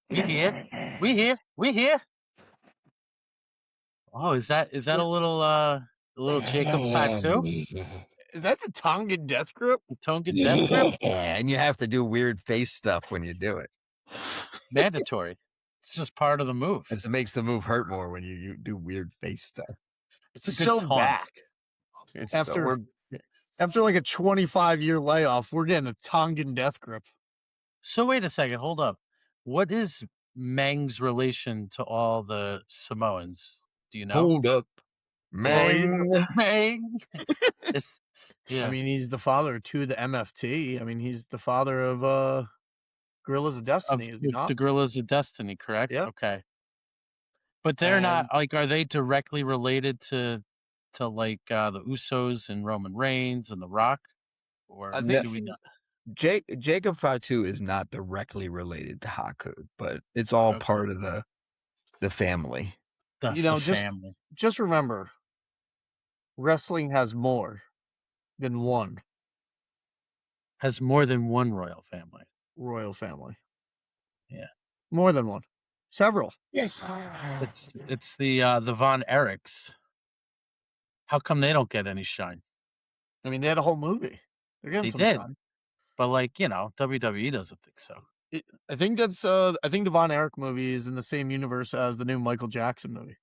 We here. We here. We here. Oh, is that a little Jacob tattoo? Is that the Tongan death grip? Tongan death grip? Yeah, and you have to do weird face stuff when you do it. Mandatory. It's just part of the move. It makes the move hurt more when you do weird face stuff. It's a good So taunt. back. After like a 25-year layoff, we're getting a Tongan death grip. So wait a second. Hold up. What is Meng's relation to all the Samoans? Do you know? Hold up. Meng. Yeah. I mean, he's the father to the MFT. I mean, he's the father of Gorillas of Destiny, is he not? The Gorillas of Destiny, correct? Yeah. Okay. But they're not, like, are they directly related to like the Usos and Roman Reigns and The Rock? Or do we know? Jacob Fatu is not directly related to Haku, but it's all part of the family. Family. Just remember, wrestling has more than one. Has more than one royal family. Royal family. Yeah. More than one. Several. Yes. It's the Von Erichs. How come they don't get any shine? I mean, they had a whole movie. They're getting some shine. But WWE doesn't think so. I think the Von Erich movie is in the same universe as the new Michael Jackson movie.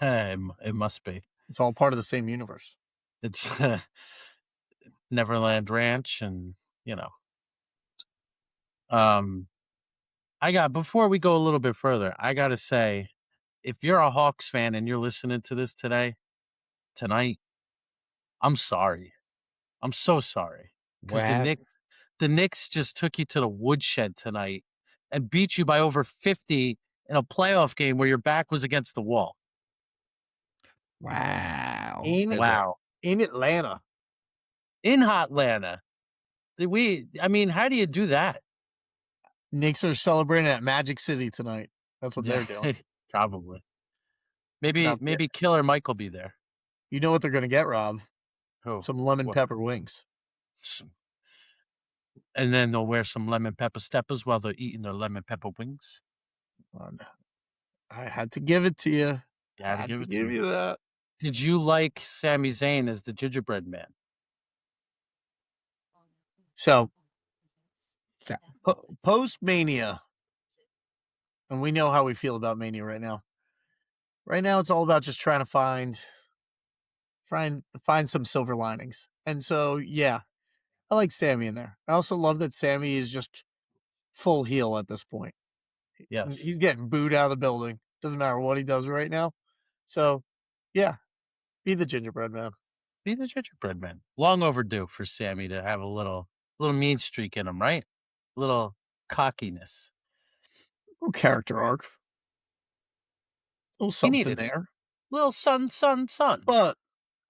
It must be. It's all part of the same universe. It's Neverland Ranch, and before we go a little bit further, I gotta say, if you're a Hawks fan and you're listening to this tonight, I'm sorry. I'm so sorry. Because the Knicks just took you to the woodshed tonight and beat you by over 50 in a playoff game where your back was against the wall. Wow. In Atlanta. In Hotlanta. How do you do that? Knicks are celebrating at Magic City tonight. That's what they're doing. Probably. Maybe Killer Mike will be there. You know what they're going to get, Rob? Who? Some lemon pepper wings. And then they'll wear some lemon pepper steppers while they're eating their lemon pepper wings. I had to give it to you. I had to give you that. Did you like Sami Zayn as the gingerbread man? So, post-Mania, and we know how we feel about Mania right now. Right now, it's all about just trying to find some silver linings. And so, yeah, I like Sami in there. I also love that Sami is just full heel at this point. Yes. He's getting booed out of the building. Doesn't matter what he does right now. So, yeah, be the gingerbread man. Be the gingerbread man. Long overdue for Sami to have a little mean streak in him, right? A little cockiness. Little character arc. A little something there. Little son. But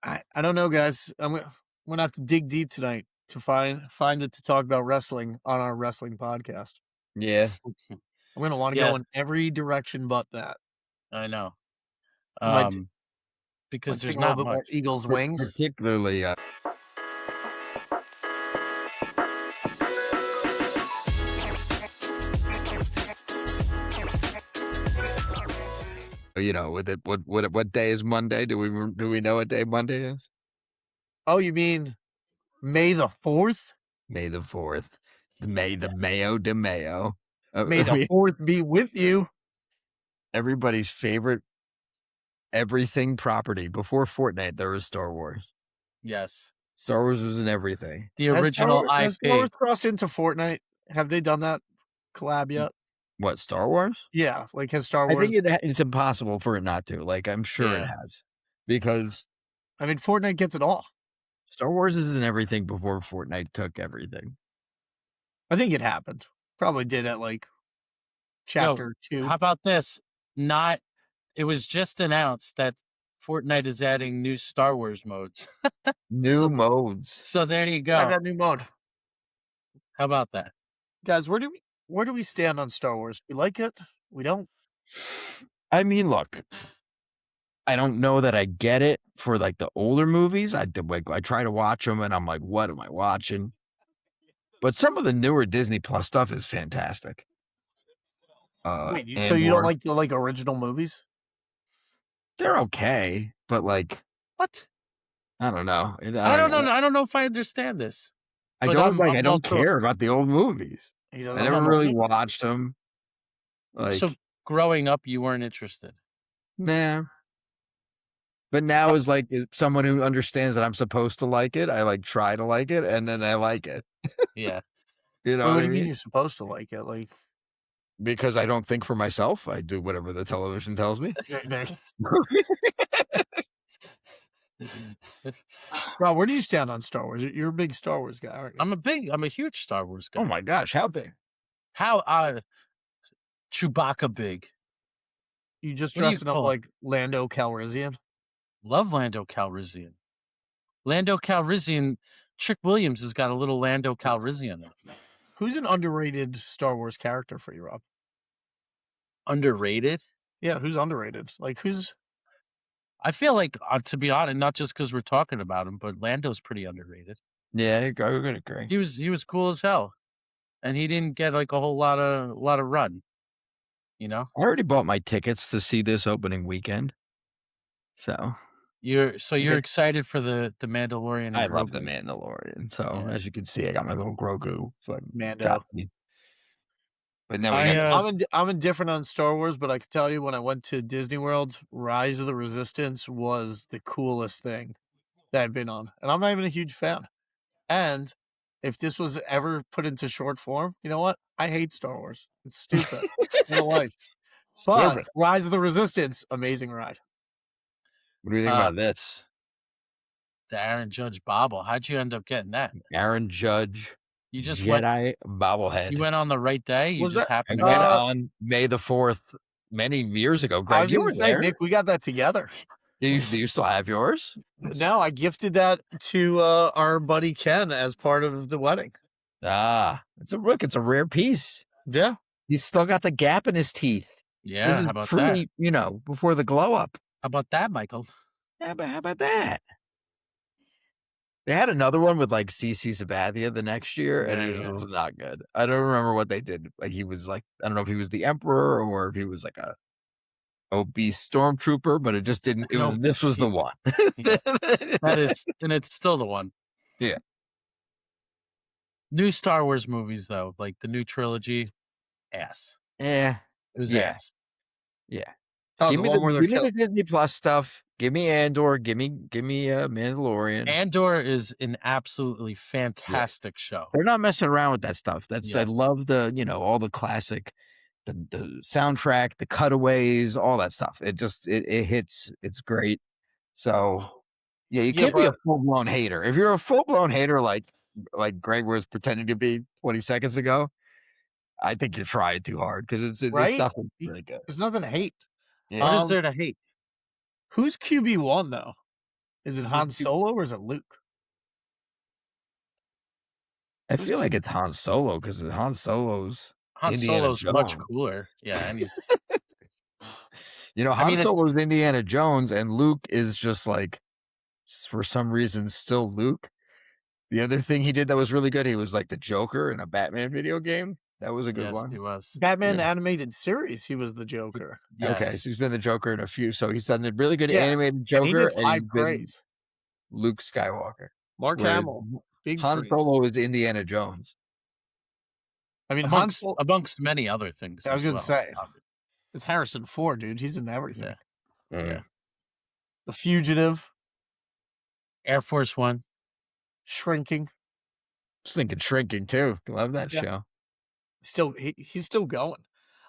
I don't know, guys. I'm gonna have to dig deep tonight to find it to talk about wrestling on our wrestling podcast. Yeah. I'm gonna want to go in every direction but that. I know. Because there's not much. Eagles wings. Particularly with it, what day is Monday? Do we know what day Monday is? Oh, you mean May the 4th? May the 4th. The Mayo de Mayo. May the 4th be with you. Everybody's favorite everything property. Before Fortnite, there was Star Wars. Yes. Star Wars was in everything. The original IP. Has Star Wars crossed into Fortnite? Have they done that collab yet? What, Star Wars? Yeah, like has Star Wars... I think it's impossible for it not to. Like, I'm sure it has. Because... I mean, Fortnite gets it all. Star Wars is in everything before Fortnite took everything. I think it happened. Probably did at, like, chapter 2. How about this? It was just announced that Fortnite is adding new Star Wars modes. Modes. So there you go. That new mode. How about that? Guys, where do we stand on Star Wars? We like it? We don't? I mean, look, I don't know that I get it for like the older movies. I try to watch them and I'm like, what am I watching? But some of the newer Disney Plus stuff is fantastic. Wait, so you don't like the original movies? They're okay, but like What? I don't know. I don't know. I don't know if I understand this. I But don't I'm I don't also care about the old movies. He I doesn't never have really any? watched them. Like, so growing up, you weren't interested. nah. But now is like someone who understands that I'm supposed to like it. I like try to like it, and then I like it. Yeah. You know Wait, what what I do you mean mean? you're supposed to like it? Like, Because I don't think for myself. I do whatever the television tells me. Rob, where do you stand on Star Wars? You're a big Star Wars guy, aren't you? I'm a huge Star Wars guy. Oh my gosh, how big? How Chewbacca big? You just What do you dressing up call like Lando Calrissian? Love Lando Calrissian. Lando Calrissian. Trick Williams has got a little Lando Calrissian in it. Who's an underrated Star Wars character for you, Rob? Underrated? Yeah, who's underrated? Like, who's... I feel like, to be honest, not just because we're talking about him, but Lando's pretty underrated. Yeah, I would agree. He was cool as hell, and he didn't get like a whole lot of run. You know, I already bought my tickets to see this opening weekend. So you're excited for the Mandalorian. And I love Grogu. the Mandalorian. So Yeah. as you can see, I got my little Grogu. Mando. But now we got I'm indifferent on Star Wars, but I can tell you when I went to Disney World, Rise of the Resistance was the coolest thing that I've been on. And I'm not even a huge fan. And if this was ever put into short form, you know what? I hate Star Wars. It's stupid. I don't like. But Rise of the Resistance, amazing ride. What do you think about this? The Aaron Judge bobble. How'd you end up getting that? Aaron Judge. You just Jedi bobblehead. You went on the right day. You just happened. I went on May the 4th many years ago. Greg, I was going to say, Nick, we got that together. Do you still have yours? No, I gifted that to our buddy Ken as part of the wedding. Ah, it's a rare piece. Yeah, he's still got the gap in his teeth. Yeah, this is how about that? You know, before the glow up. How about that, Michael? Yeah, but how about that? They had another one with like CC Sabathia the next year, and it was not good. I don't remember what they did. Like he was like, I don't know if he was the Emperor or if he was like a obese stormtrooper, but it just didn't. This was the one. That is, and it's still the one. Yeah. New Star Wars movies though, like the new trilogy, ass. Yeah, it was ass. Yeah. Oh, give me the Disney Plus stuff. Give me Andor. Give me Mandalorian. Andor is an absolutely fantastic show. They're not messing around with that stuff. I love the all the classic, the soundtrack, the cutaways, all that stuff. It just it hits. It's great. So yeah, you can't be a full blown hater. If you're a full blown hater like Greg was pretending to be 20 seconds ago, I think you're trying too hard because this stuff is really good. There's nothing to hate. Yeah. What is there to hate? Who's QB1 though? Is it Han Solo or is it Luke? I feel like it's Han Solo because Han Solo's much cooler. Yeah, and he's Han Solo's Indiana Jones and Luke is just like for some reason still Luke. The other thing he did that was really good, he was like the Joker in a Batman video game. That was a good one. He was. Batman the animated series, he was the Joker. Yes. Okay, so he's been the Joker in a few. So he's done a really good animated Joker and he's been Luke Skywalker. Mark Hamill. Han Solo is Indiana Jones. I mean, amongst many other things. I was going to say. It's Harrison Ford, dude. He's in everything. Yeah. The Fugitive. Air Force One. Shrinking. Just thinking Shrinking too. Love that show. He's still going.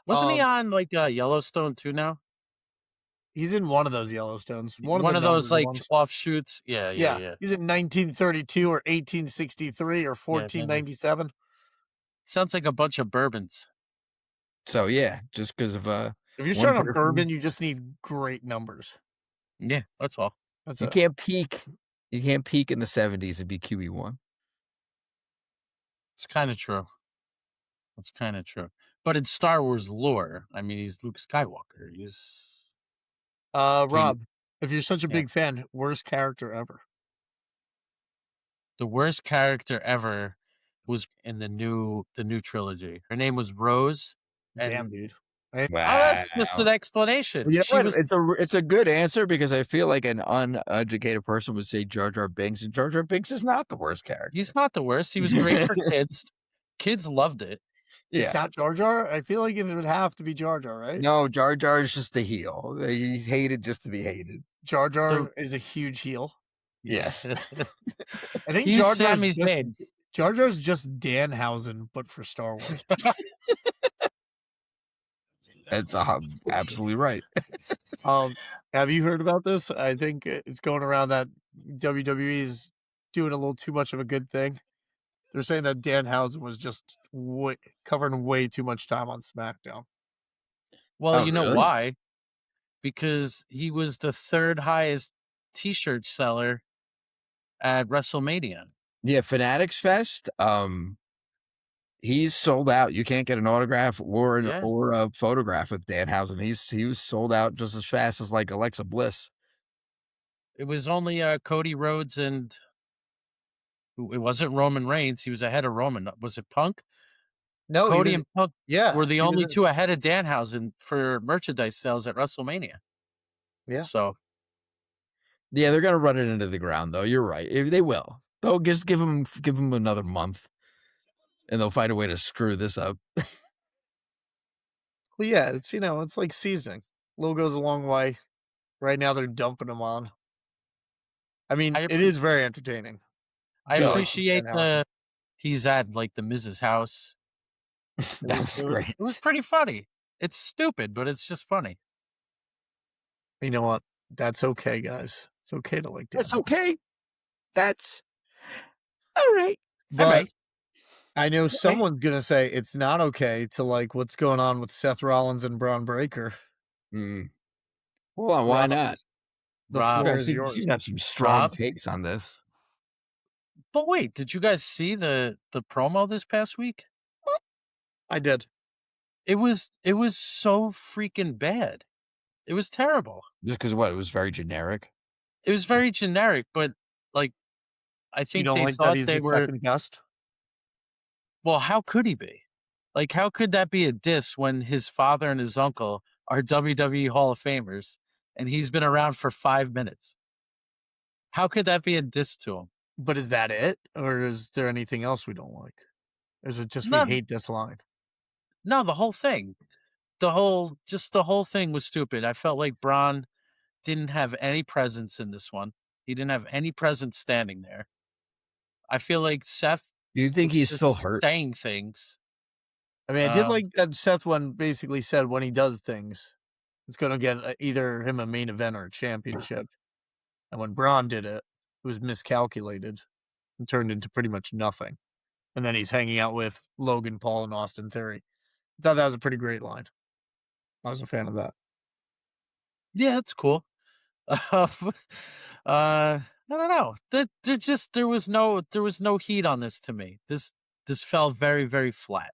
Wasn't he on like Yellowstone too now? He's in one of those Yellowstones. One of those like offshoots. Yeah. He's in 1932 or 1863 or 1497. Sounds like a bunch of bourbons. So yeah, just because of if you're starting on bourbon, you just need great numbers. Yeah, that's all. You can't peak. You can't peak in the 70s and be QB1. It's kind of true. That's kind of true. But in Star Wars lore, I mean, he's Luke Skywalker. He's Rob, if you're such a big fan, worst character ever. The worst character ever was in the new trilogy. Her name was Rose. Damn, dude. Wow. That's just an explanation. You know She what? was. It's a good answer because I feel like an uneducated person would say Jar Jar Binks, and Jar Jar Binks is not the worst character. He's not the worst. He was great for kids. Kids loved it. It's not Jar Jar? I feel like it would have to be Jar Jar, right? No, Jar Jar is just a heel. He's hated just to be hated. Jar Jar is a huge heel. Yes. I think He's Sammy's maid. Jar Jar's just Danhausen, but for Star Wars. That's absolutely right. Have you heard about this? I think it's going around that WWE is doing a little too much of a good thing. They're saying that Danhausen was just covering way too much time on SmackDown. Well, you know why? Because he was the third highest T-shirt seller at WrestleMania. Yeah, Fanatics Fest. He's sold out. You can't get an autograph or a photograph with Danhausen. He was sold out just as fast as like Alexa Bliss. It was only Cody Rhodes and it wasn't Roman Reigns. He was ahead of Roman. Was it Punk? No, Cody and Punk were the only two ahead of Danhausen for merchandise sales at WrestleMania. Yeah. So, yeah, they're gonna run it into the ground, though. You're right. They will. They'll just give him another month, and they'll find a way to screw this up. Well, yeah, it's it's like seasoning. Little goes a long way. Right now, they're dumping them on. I mean, it is very entertaining. I appreciate he's at like the Mrs. House. That was great. It was pretty funny. It's stupid, but it's just funny. You know what? That's okay, guys. It's okay to like that. That's okay. That's all right. But I know someone's gonna say it's not okay to like what's going on with Seth Rollins and Braun Breaker. Hold on, why not? The floor is yours. You have some strong takes on this. But wait, did you guys see the promo this past week? I did. It was so freaking bad. It was terrible. Just because what? It was very generic. It was very generic, but like I think they thought that he's they the were second guest. Well, how could he be? Like, how could that be a diss when his father and his uncle are WWE Hall of Famers and he's been around for 5 minutes? How could that be a diss to him? But is that it? Or is there anything else we don't like? Or is it just we hate this line? No, the whole thing. The whole thing was stupid. I felt like Braun didn't have any presence in this one. He didn't have any presence standing there. I feel like Seth... Do you think he's still hurt? Saying things. I mean, I did like that Seth one basically said when he does things, it's going to get either him a main event or a championship. And when Braun did it, it was miscalculated and turned into pretty much nothing. And then he's hanging out with Logan Paul and Austin Theory. I thought that was a pretty great line. I was a fan of that. Yeah, it's cool. I don't know. There was no heat on this to me. This felt very, very flat.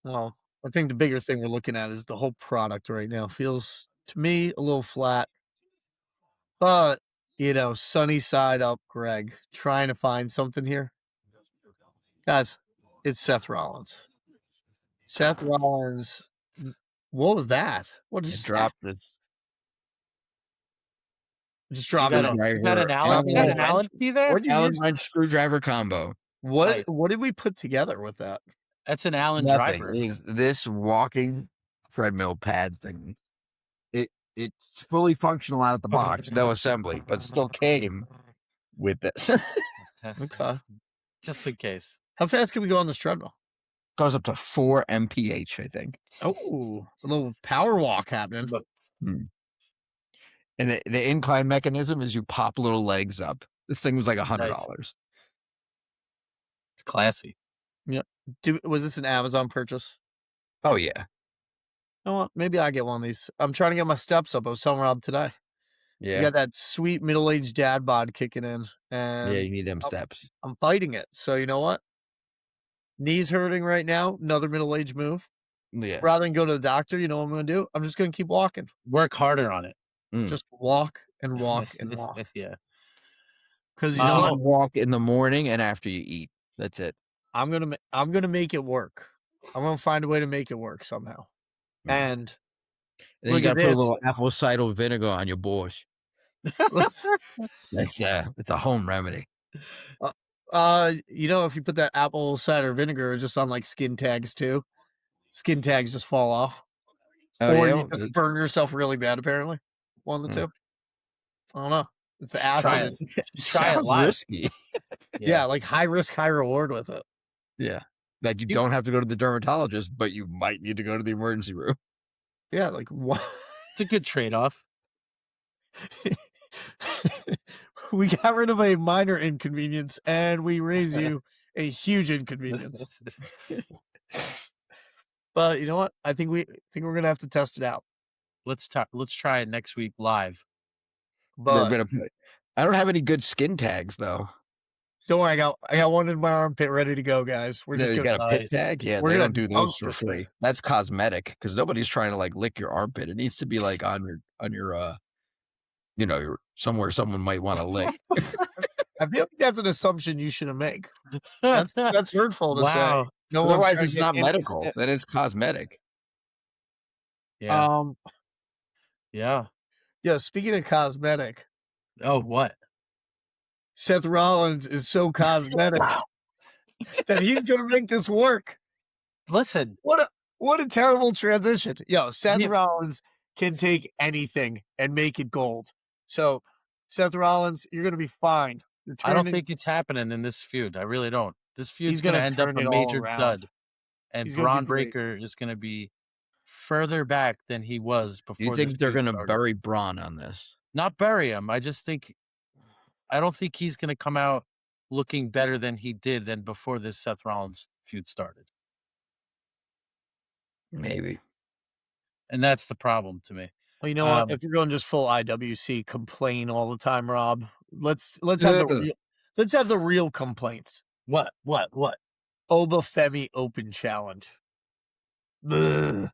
Well, I think the bigger thing we're looking at is the whole product right now. Feels to me a little flat. But, sunny side up, Greg, trying to find something here. Guys, it's Seth Rollins. Seth Rollins. What was that? What just dropped this? Just dropped it. You got an Allin key there? Allin wrench screwdriver combo. What did we put together with that? That's an Allin driver. Is this walking treadmill pad thing? It's fully functional out of the box, no assembly, but still came with this. Okay. Just in case. How fast can we go on this treadmill? Goes up to 4 mph, I think. Oh, a little power walk happening. And the incline mechanism is you pop little legs up. This thing was like $100. Nice. It's classy. Yeah. Was this an Amazon purchase? Oh, yeah. You know what? Maybe I get one of these. I'm trying to get my steps up. I was telling Rob today. Yeah. You got that sweet middle-aged dad bod kicking in. And yeah, you need them steps. I'm fighting it. So you know what? Knees hurting right now. Another middle-aged move. Yeah. Rather than go to the doctor, you know what I'm going to do? I'm just going to keep walking. Work harder on it. Just walk and walk and walk. Yeah. Because you just walk in the morning and after you eat. That's it. I'm gonna make it work. I'm gonna find a way to make it work somehow. And then you got to put a little apple cider vinegar on your borscht. It's a home remedy. If you put that apple cider vinegar just on like skin tags too, skin tags just fall off. Oh, or yeah? you just burn yourself really bad, apparently. One of the two. I don't know. It's the acid. Try it live. Risky. Yeah, like high risk, high reward with it. Yeah. Like you don't have to go to the dermatologist, but you might need to go to the emergency room. Yeah, like what? It's a good trade-off. We got rid of a minor inconvenience and we raise you a huge inconvenience. But you know what? I think we're gonna have to test it out. Let's try it next week live. But I don't have any good skin tags though. Don't worry, I got one in my armpit ready to go, guys. We're just gonna got a pit tag. Yeah, they don't do those for free. That's cosmetic because nobody's trying to like lick your armpit. It needs to be like on your somewhere someone might want to lick. I feel like that's an assumption you shouldn't make. That's hurtful to say. No, otherwise it's not medical. Then it's cosmetic. Yeah. Yeah. Speaking of cosmetic. Oh, what? Seth Rollins is so cosmetic that he's gonna make this work. Listen, what a terrible transition. Seth Rollins can take anything and make it gold. So, Seth Rollins, you're gonna be fine. I don't think it's happening in this feud. I really don't. This feud's gonna end up a major dud, and Braun Breaker is gonna be further back than he was before. You think they're gonna bury Braun on this? Not bury him. I don't think he's going to come out looking better than he did than before this Seth Rollins feud started. Maybe. And that's the problem to me. Well, you know what? If you're going just full IWC, complain all the time, Rob. Let's have the real complaints. What? Oba Femi Open Challenge. Ugh.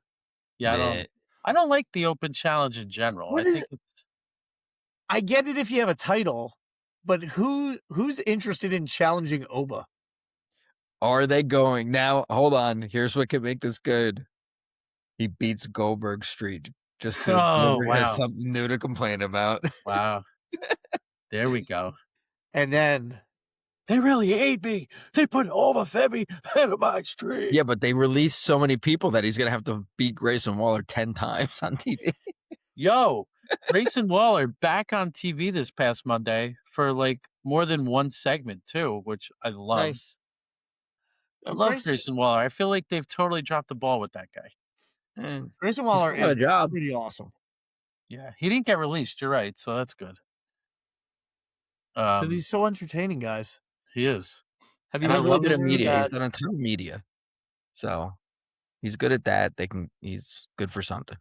Yeah, I don't like the Open Challenge in general. I get it if you have a title. But who's interested in challenging Oba? Are they going now? Hold on. Here's what could make this good. He beats Goldberg Street just so Goldberg has something new to complain about. Wow. There we go. And then they really hate me. They put Oba Femi out of my street. Yeah, but they released so many people that he's gonna have to beat Grayson Waller 10 times on TV. Grayson Waller back on TV this past Monday for like more than one segment too, which I love. Nice. I love Grayson Waller. I feel like they've totally dropped the ball with that guy. Grayson Waller is pretty awesome. Yeah, he didn't get released. You're right, so that's good. Because he's so entertaining, guys. He is. Have you heard of media? He's done a ton of media, so he's good at that. He's good for something.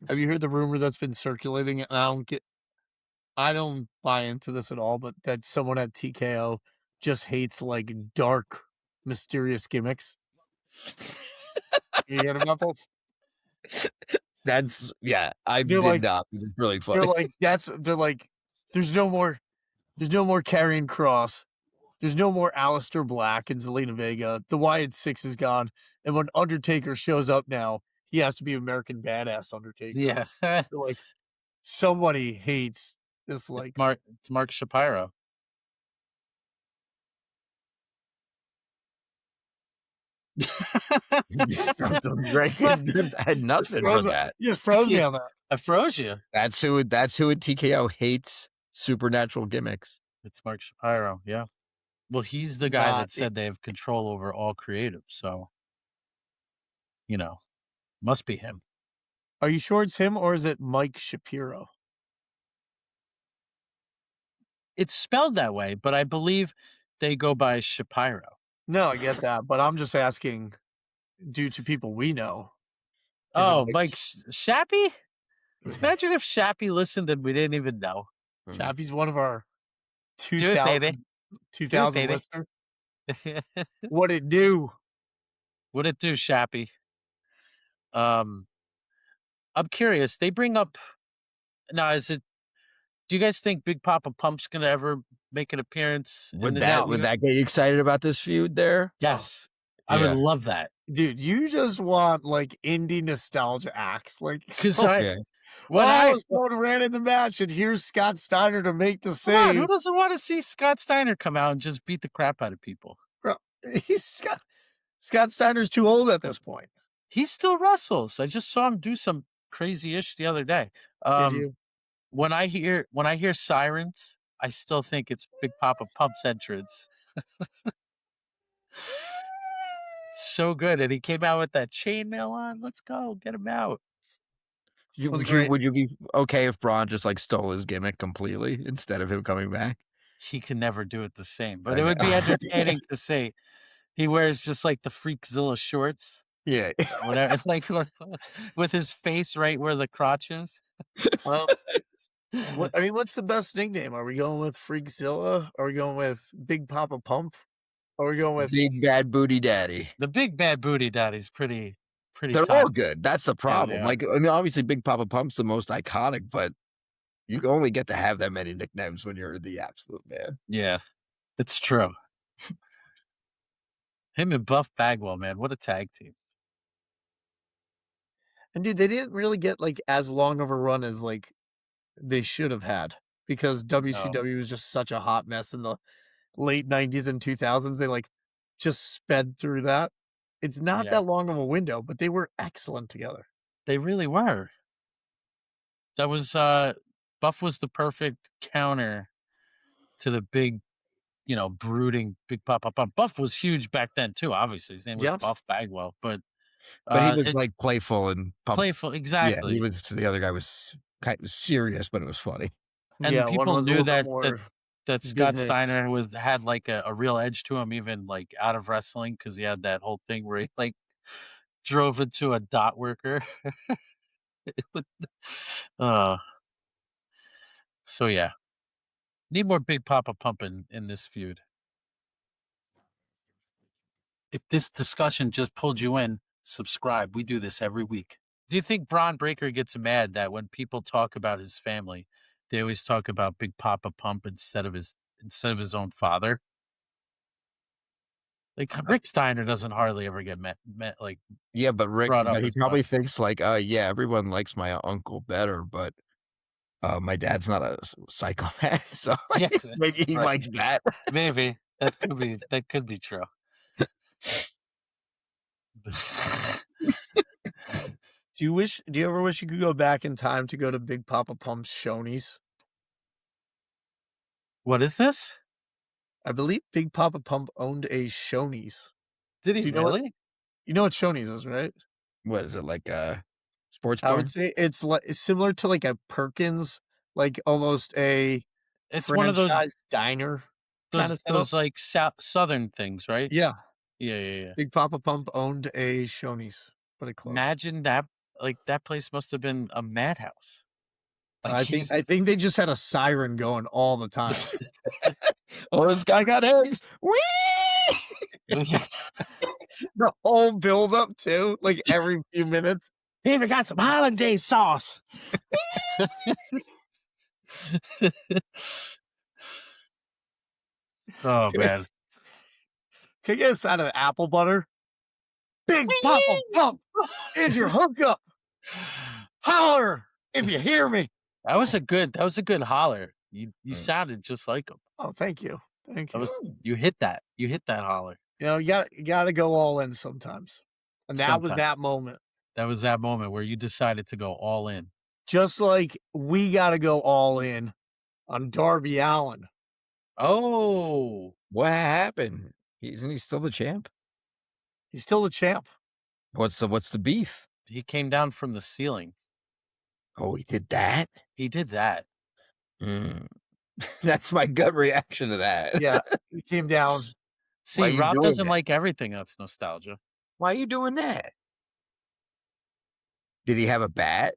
Have you heard the rumor that's been circulating? And I don't buy into this at all, but that someone at TKO just hates like dark, mysterious gimmicks. You heard about this? I did not. It's really funny. They're like, there's no more Karrion Kross. There's no more Aleister Black and Zelina Vega. The Wyatt Six is gone. And when Undertaker shows up now, he has to be American Badass Undertaker. Yeah. Like, somebody hates this, like... It's Mark Shapiro. I had nothing for that. You just froze me on that. I froze you. That's who at TKO hates supernatural gimmicks. It's Mark Shapiro, yeah. Well, he's the guy that said they have control over all creative, so, must be him. Are you sure it's him, or is it Mike Shapiro? It's spelled that way, but I believe they go by Shapiro. No, I get that, but I'm just asking due to people we know. Oh, Mike Shappy? Imagine if Shappy listened and we didn't even know. Shappy's one of our 2000 listeners. What it do? What it do, Shappy? I'm curious. They bring up now. Do you guys think Big Papa Pump's gonna ever make an appearance? Would that get you excited about this feud? There, yes, I would love that. Dude, you just want like indie nostalgia acts. Like, Because someone ran in the match and here's Scott Steiner to make the come on, save. who doesn't want to see Scott Steiner come out and just beat the crap out of people? Bro, Scott Steiner's too old at this point. He still wrestles. I just saw him do some crazy ish the other day. Did you? When I hear sirens, I still think it's Big Papa Pump's entrance. So good, and he came out with that chainmail on. Let's go, get him out. Would you be okay if Braun just like stole his gimmick completely instead of him coming back? He can never do it the same, but it would be entertaining to see. He wears just like the Freakzilla shorts. Yeah, whatever, like with his face right where the crotch is. What's the best nickname? Are we going with Freakzilla? Are we going with Big Papa Pump? Are we going with Big Bad Booty Daddy? The Big Bad Booty Daddy's pretty. They're all good. That's the problem. Yeah, like, I mean, obviously, Big Papa Pump's the most iconic, but you only get to have that many nicknames when you're the absolute man. Yeah, it's true. Him and Buff Bagwell, man, what a tag team. And dude, they didn't really get like as long of a run as like they should have had because WCW was just such a hot mess in the late 90s and 2000s. They like just sped through that. It's not that long of a window, but they were excellent together. They really were. That was Buff was the perfect counter to the big, brooding Big Papa Pump. Buff was huge back then too. Obviously, his name was Buff Bagwell, but he was like playful and playful. Exactly. Yeah, he was. The other guy was kind of serious, but it was funny. And people knew that Scott Steiner had like a real edge to him, even like out of wrestling, because he had that whole thing where he like drove into a dot worker. So yeah, need more Big Papa Pump in this feud. If this discussion just pulled you in, subscribe. We do this every week. Do you think Braun Breaker gets mad that when people talk about his family, they always talk about Big Papa Pump instead of his own father? Like Rick Steiner doesn't hardly ever get met like. Yeah, but Rick, he probably thinks like, yeah, everyone likes my uncle better, but my dad's not a psychopath, so maybe he likes that. Maybe that could be true. Do you ever wish you could go back in time to go to Big Papa Pump's Shoney's? What is this? I believe Big Papa Pump owned a Shoney's. Did he really? You know what Shoney's is, right? What is it, like a sports bar? I would say it's similar to like a Perkins, like almost a one of those diner. Those like southern things, right? Yeah. Yeah. Big Papa Pump owned a Shoney's, but it closed. Imagine that! Like that place must have been a madhouse. Like I think they just had a siren going all the time. Oh, this guy got eggs. Whee! The whole build up too, like every few minutes. He even got some hollandaise sauce. Oh man. Can you get a side of apple butter? Big Papa Pump is your hookup. Holler if you hear me. That was a good holler. You sounded just like him. Oh, thank you. Thank you. You hit that. You hit that holler. You got to go all in sometimes. And that was that moment. That was that moment where you decided to go all in. Just like we got to go all in on Darby Allin. Oh, what happened? Isn't he still the champ? He's still the champ. What's the beef? He came down from the ceiling. Oh, he did that? He did that. That's my gut reaction to that. Yeah, he came down. See, Rob doesn't like everything that's nostalgia. Why are you doing that? Did he have a bat?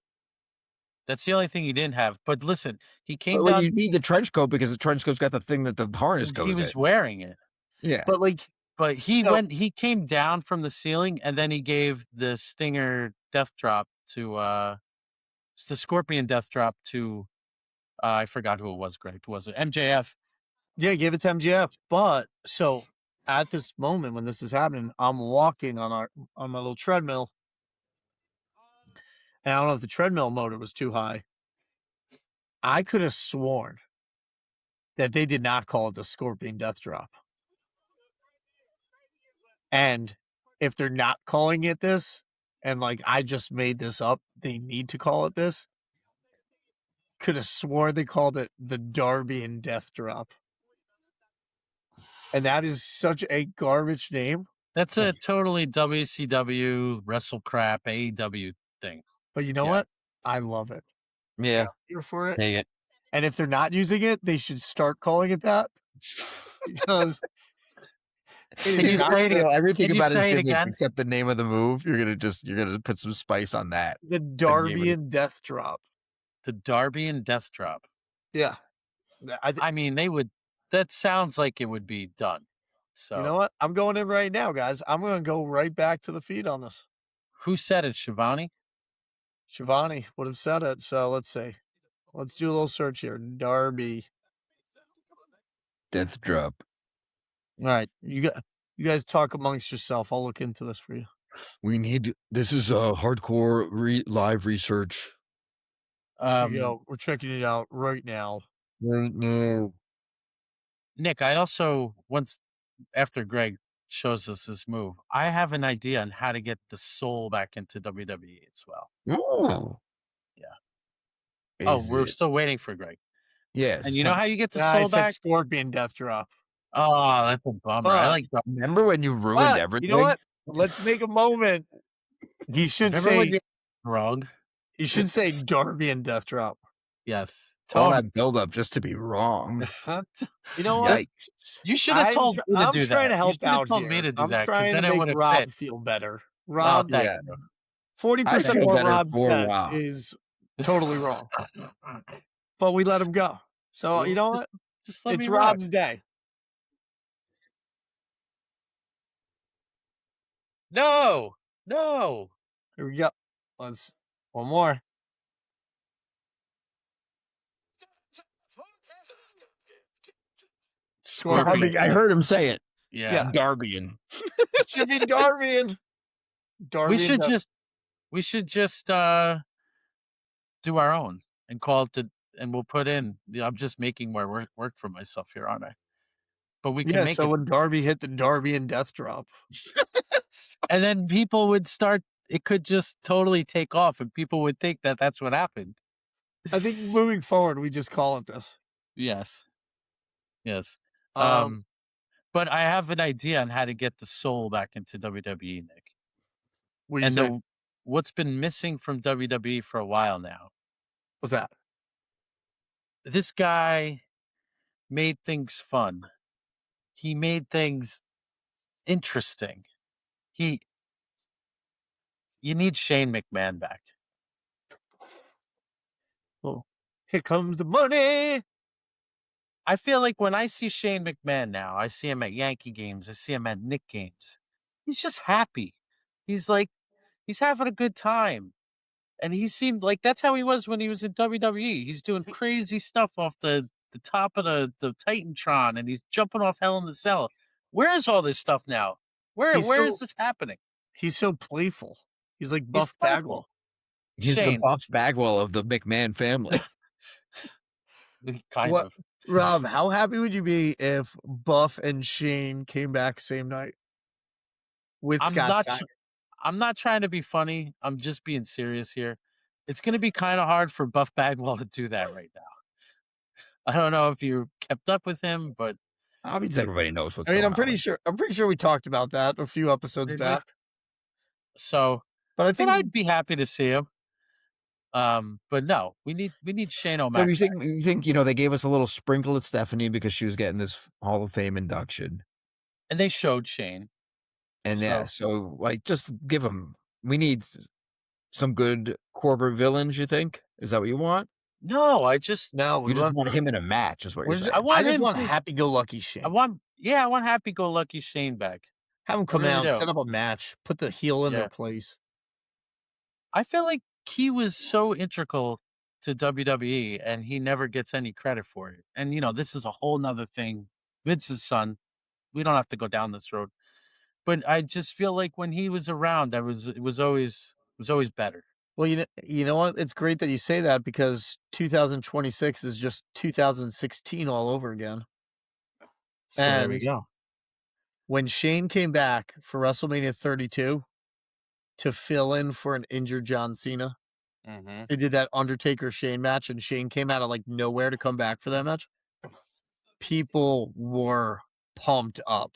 That's the only thing he didn't have. But listen, he came down. You need the trench coat because the trench coat's got the thing that the harness goes in. He was wearing it. Yeah. But he came down from the ceiling and then he gave the Stinger death drop to the Scorpion death drop to I forgot who it was, Greg. Was it MJF? Yeah, gave it to MJF. But so at this moment when this is happening, I'm walking on my little treadmill. And I don't know if the treadmill motor was too high. I could have sworn that they did not call it the Scorpion Death Drop. And if they're not calling it this, and like I just made this up, they need to call it this. Could have sworn they called it the Darbian Death Drop. And that is such a garbage name. That's a totally WCW, Wrestle Crap, AEW thing. But you know what? I love it. Yeah. I'm here for it. Take it. And if they're not using it, they should start calling it that. Because everything about his gimmick except the name of the move. You're gonna put some spice on that. The Darbian Death Drop. The Darbian Death Drop. Yeah. I mean, they would. That sounds like it would be done. So you know what? I'm going in right now, guys. I'm going to go right back to the feed on this. Who said it, Shivani? Shivani would have said it. So let's see. Let's do a little search here. Darby Death Drop. All right, you guys talk amongst yourself. I'll look into this for you. This is a hardcore live research. We're checking it out right now. Right now. Nick, I also, once after Greg shows us this move, I have an idea on how to get the soul back into WWE as well. Oh. Yeah. We're still waiting for Greg. Yeah. And you know how you get the soul back? Scorpion Death Drop. Oh, that's a bummer. I like that. Remember when you ruined everything? You know what? Let's make a moment. He should say wrong. You should say Darbian Death Drop. Yes. All that build up just to be wrong. You know what? Yikes. You should have told me to do that. I'm trying to help out told here. me to do I'm that, trying to make Rob feel better. Rob, 40% of what Rob said is totally wrong. But we let him go. So you know what? Just let it's me Rob's day. No. Here we go. Let's one more. Scorpion. I heard him say it. Yeah. Darbian. It should be Darbian. We should just do our own and call it and we'll put in. I'm just making more work for myself here, aren't I? But we can make it. When Darby hit the Darbian Death Drop. And then people would start, it could just totally take off and people would think that that's what happened. I think moving forward, we just call it this. Yes. But I have an idea on how to get the soul back into WWE, Nick. What do you think? What's been missing from WWE for a while now? What's that? This guy made things fun. He made things interesting. You need Shane McMahon back. Well, here comes the money. I feel like when I see Shane McMahon now, I see him at Yankee games. I see him at Knick games. He's just happy. He's having a good time. And he seemed like that's how he was when he was in WWE. He's doing crazy stuff off the top of the Titantron, and he's jumping off Hell in the Cell. Where is all this stuff now? Where is this happening? He's so playful. He's like Buff Bagwell. He's the Buff Bagwell of the McMahon family. Kind of. Rob, how happy would you be if Buff and Shane came back same night? With Scott Steiner? I'm not trying to be funny. I'm just being serious here. It's going to be kind of hard for Buff Bagwell to do that right now. I don't know if you kept up with him, but I mean, everybody knows what's going on. I'm pretty sure we talked about that a few episodes back. So, but I'd be happy to see him. But no, we need Shane O'Mac. So you think they gave us a little sprinkle of Stephanie because she was getting this Hall of Fame induction, and they showed Shane. And so like just give him. We need some good corporate villains. You think is that what you want? No, we just want him in a match. Is what you're saying? I just want happy-go-lucky Shane. I want happy-go-lucky Shane back. Have him come out, set up a match, put the heel in their place. I feel like he was so integral to WWE, and he never gets any credit for it. And this is a whole nother thing. Vince's son, don't have to go down this road. But I just feel like when he was around, it was always better. Well, you know what? It's great that you say that because 2026 is just 2016 all over again. So there we And go. when Shane came back for WrestleMania 32 to fill in for an injured John Cena, they did that Undertaker Shane match, and Shane came out of like nowhere to come back for that match. People were pumped up.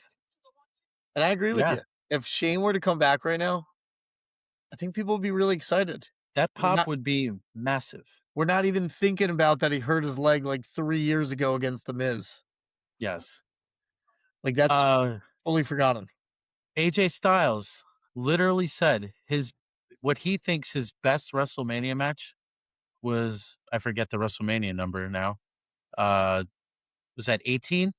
And I agree with Yeah. you. If Shane were to come back right now, I think people would be really excited. That pop would be massive. We're not even thinking about that he hurt his leg like 3 years ago against The Miz. Yes. Like, that's fully forgotten. AJ Styles literally said what he thinks his best WrestleMania match was, I forget the WrestleMania number now. Was that 18?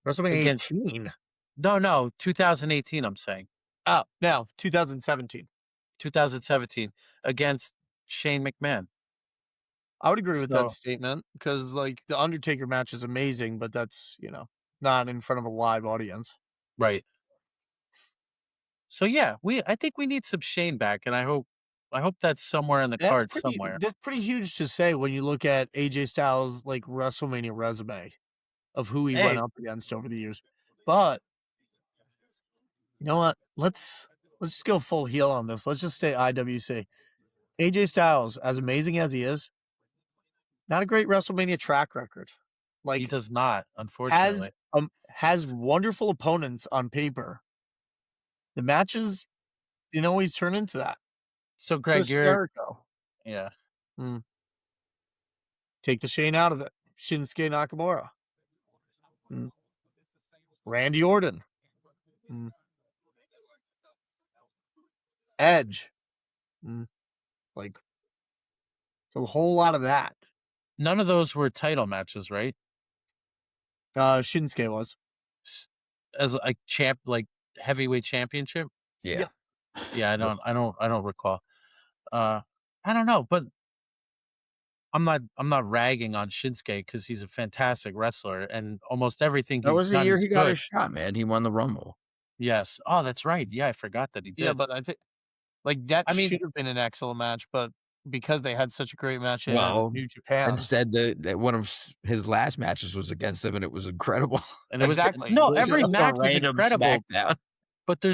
WrestleMania 18? No, 2018, I'm saying. Oh, no, 2017. 2017 against Shane McMahon. I would agree with that statement because, like, the Undertaker match is amazing, but that's, not in front of a live audience. Right. So, yeah, I think we need some Shane back, and I hope that's somewhere in the cards somewhere. That's pretty huge to say when you look at AJ Styles' like WrestleMania resume of who he went up against over the years. But you know what? Let's just go full heel on this. Let's just stay IWC. AJ Styles, as amazing as he is, not a great WrestleMania track record. Like, he does not, unfortunately. Has wonderful opponents on paper. The matches didn't always turn into that. So, Greg, yeah. Take the Shane out of it. Shinsuke Nakamura. Randy Orton. Edge. Like, it's a whole lot of that. None of those were title matches, right? Shinsuke was. As a like heavyweight championship? Yeah. Yeah, I don't recall. I don't know, but I'm not ragging on Shinsuke because he's a fantastic wrestler and almost everything he's done. That was the year he got good. his shot, man. He won the Rumble. Yes. Oh, that's right. Yeah, I forgot that he did. Yeah, but I think that should have been an excellent match, but because they had such a great match in New Japan. Instead, one of his last matches was against him, and it was incredible. And it was every match was incredible. SmackDown. But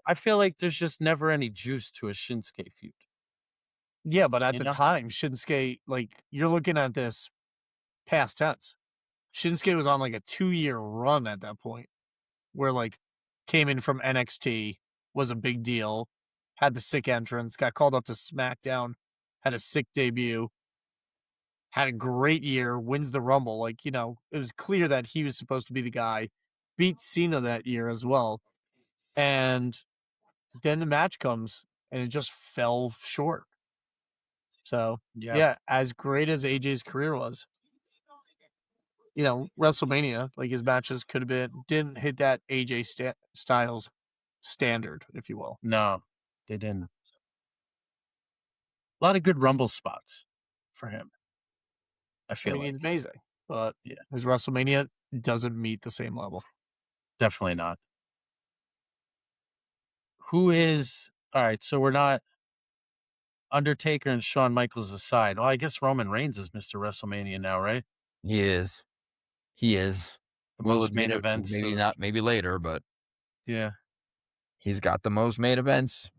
I feel like there's just never any juice to a Shinsuke feud. Yeah, but at the time, Shinsuke, like, you're looking at this past tense. Shinsuke was on like a 2-year run at that point where, like, came in from NXT, was a big deal, had the sick entrance, got called up to SmackDown, had a sick debut, had a great year, wins the Rumble. Like, it was clear that he was supposed to be the guy, beat Cena that year as well. And then the match comes and it just fell short. So, yeah, as great as AJ's career was, WrestleMania, like, his matches didn't hit that AJ Styles standard, if you will. No, they didn't. A lot of good Rumble spots for him. I feel he's amazing, but his WrestleMania doesn't meet the same level. Definitely not. All right, so we're not Undertaker and Shawn Michaels aside. Well, I guess Roman Reigns is Mr. WrestleMania now, right? He is. The most main events. Maybe later, but yeah, he's got the most main events.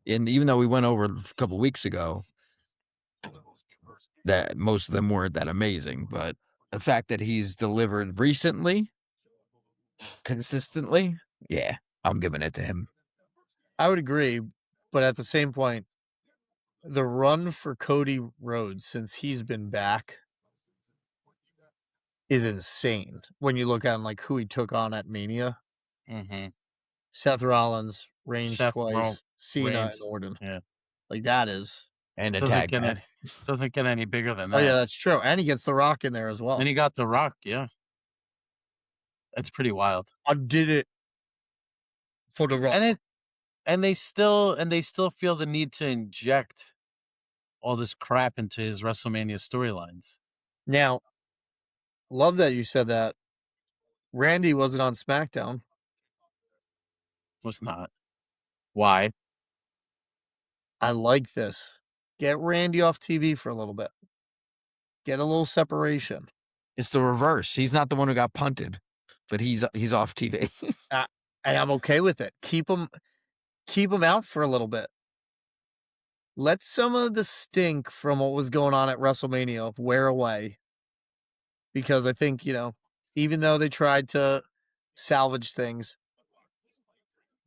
And even though we went over a couple weeks ago that most of them weren't that amazing, but the fact that he's delivered recently, consistently, yeah, I'm giving it to him. I would agree, but at the same point, the run for Cody Rhodes since he's been back is insane. When you look at like who he took on at Mania, Seth Rollins, Reigns twice, Cena, and Orton. Yeah, like that is and doesn't get any bigger than that. Oh yeah, that's true. And he gets The Rock in there as well. And he got The Rock. Yeah, it's pretty wild. I did it for The Rock. And they still feel the need to inject all this crap into his WrestleMania storylines. Now, love that you said that Randy wasn't on SmackDown. Was not. Why? I like this. Get Randy off TV for a little bit. Get a little separation. It's the reverse. He's not the one who got punted, but he's off TV. And I'm okay with it. Keep him out for a little bit. Let some of the stink from what was going on at WrestleMania wear away. Because I think, even though they tried to salvage things,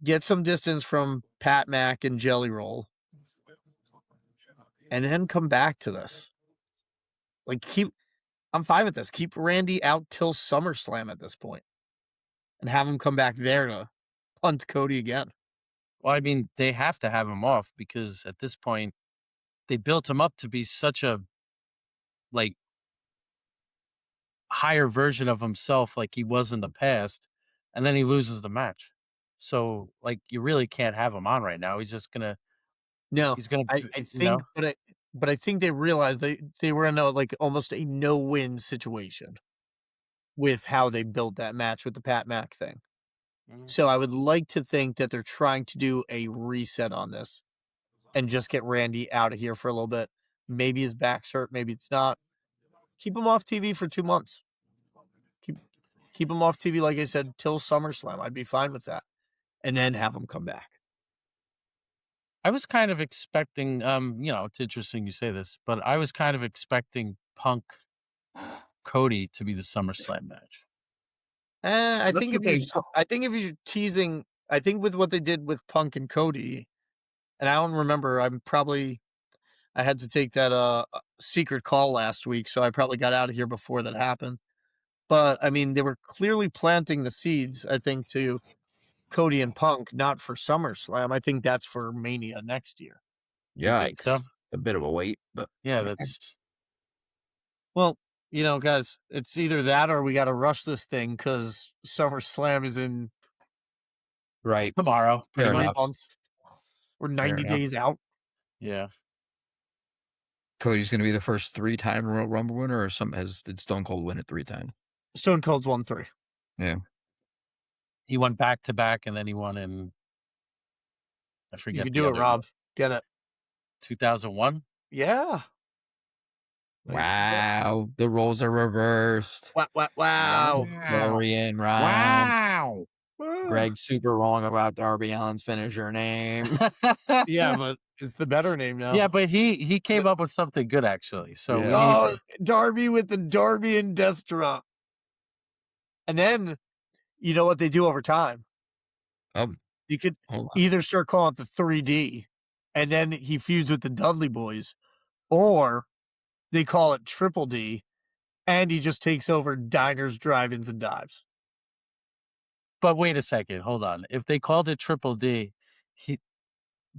get some distance from Pat Mac and Jelly Roll. And then come back to this. I'm fine with this. Keep Randy out till SummerSlam at this point. And have him come back there to punt Cody again. Well, I mean, they have to have him off because at this point, they built him up to be such a, higher version of himself like he was in the past, and then he loses the match. So, you really can't have him on right now. He's just gonna. No, he's gonna. I think, but I think they realized they were in almost a no-win situation with how they built that match with the Pat Mac thing. Mm-hmm. So I would like to think that they're trying to do a reset on this and just get Randy out of here for a little bit. Maybe his back's hurt, maybe it's not. Keep him off TV for 2 months. Keep him off TV, like I said, till SummerSlam. I'd be fine with that. And then have him come back. I was kind of expecting, it's interesting you say this, but I was kind of expecting Punk Cody to be the SummerSlam match. I think if you're teasing, I think with what they did with Punk and Cody, and I don't remember, I had to take that secret call last week, so I probably got out of here before that happened. But, I mean, they were clearly planting the seeds, I think, to Cody and Punk, not for SummerSlam. I think that's for Mania next year. Yikes. So? A bit of a wait, but... Yeah, that's... Well, guys, it's either that or we got to rush this thing because SummerSlam is in... Right. Tomorrow. Pretty much. We're 90 days out. Yeah. Cody's going to be the first 3-time Royal Rumble winner, or did Stone Cold win it 3 times? Stone Cold's won 3. Yeah. He won back-to-back, and then he won in... I forget. You can do it, Rob. Get it. 2001? Yeah. Wow. The roles are reversed. Wow. Dorian, wow. Greg's super wrong about Darby Allin's finisher name. Yeah, but it's the better name now. Yeah, but he came up with something good, actually. So Darby with the Darbian death drop. And then, you know what they do over time? You could either start calling it the 3D, and then he feuds with the Dudley Boys, or they call it Triple D, and he just takes over diners, drive-ins, and dives. But wait a second. Hold on. If they called it Triple D,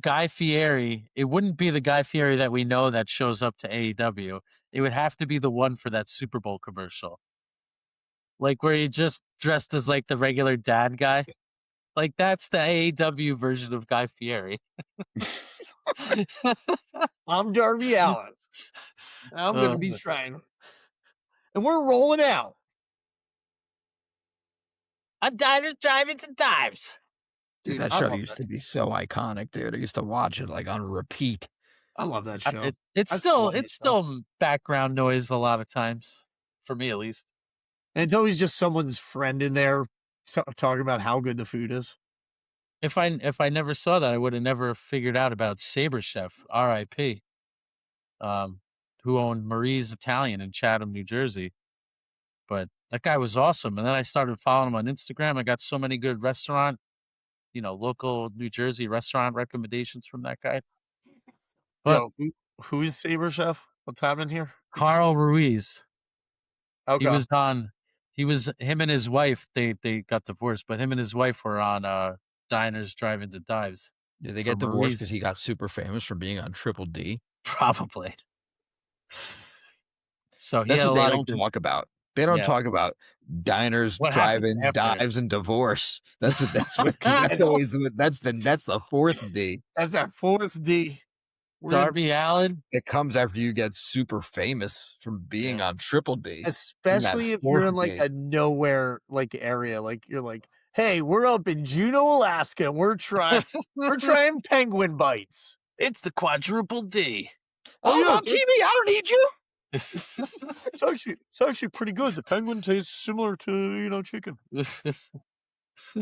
Guy Fieri, it wouldn't be the Guy Fieri that we know that shows up to AEW. It would have to be the one for that Super Bowl commercial. Where he just dressed as the regular dad guy. That's the AEW version of Guy Fieri. I'm Darby Allin. I'm going to be trying. And we're rolling out. On diners, drive-ins, and dives. Dude, that show used to be so iconic, dude. I used to watch it on repeat. I love that show. It's still background noise a lot of times, for me at least. And it's always just someone's friend in there talking about how good the food is. If I never saw that, I would have never figured out about Saber Chef, R.I.P., who owned Marie's Italian in Chatham, New Jersey. But that guy was awesome. And then I started following him on Instagram. I got so many good restaurant, local New Jersey restaurant recommendations from that guy. But who is Saber Chef? What's happening here? Carl Ruiz. Okay. Him and his wife, they got divorced, but him and his wife were on diners, drive-ins, and dives. Did they get divorced because he got super famous for being on Triple D? Probably. So that's what they don't talk about. They don't talk about diners, drive-ins, dives, and divorce. That's always that's the 4th D. That's that 4th D. Darby Allin. It comes after you get super famous from being on Triple D. Especially if you're in like a nowhere like area, like you're like, hey, we're up in Juneau, Alaska, and we're trying penguin bites. It's the quadruple D. I was on TV. I don't need you. It's actually pretty good. The penguin tastes similar to chicken.